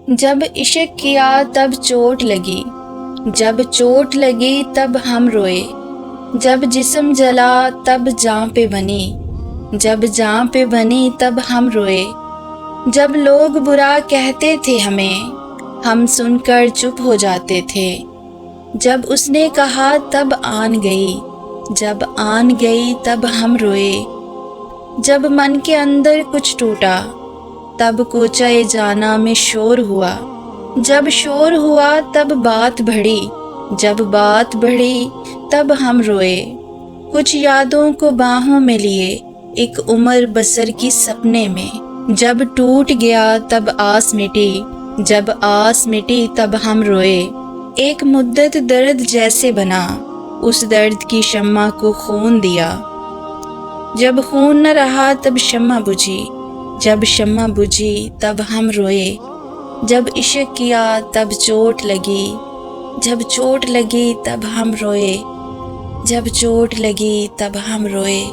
جب عشق کیا تب چوٹ لگی، جب چوٹ لگی تب ہم روئے، جب جسم جلا تب جاں پہ بنی، جب جاں پہ بنی تب ہم روئے۔ جب لوگ برا کہتے تھے ہمیں، ہم سن کر چپ ہو جاتے تھے، جب اس نے کہا تب آن گئی، جب آن گئی تب ہم روئے۔ جب من کے اندر کچھ ٹوٹا تب کوچہ جانا میں شور ہوا، جب شور ہوا تب بات بڑھی، جب بات بڑھی تب ہم روئے۔ کچھ یادوں کو باہوں میں لیے ایک عمر بسر کی سپنے میں، جب ٹوٹ گیا تب آس مٹی، جب آس مٹی تب ہم روئے۔ ایک مدت درد جیسے بنا، اس درد کی شمع کو خون دیا، جب خون نہ رہا تب شمع بجھی، جب شمع بجھی تب ہم روئے۔ جب عشق کیا تب چوٹ لگی، جب چوٹ لگی تب ہم روئے، جب چوٹ لگی تب ہم روئے۔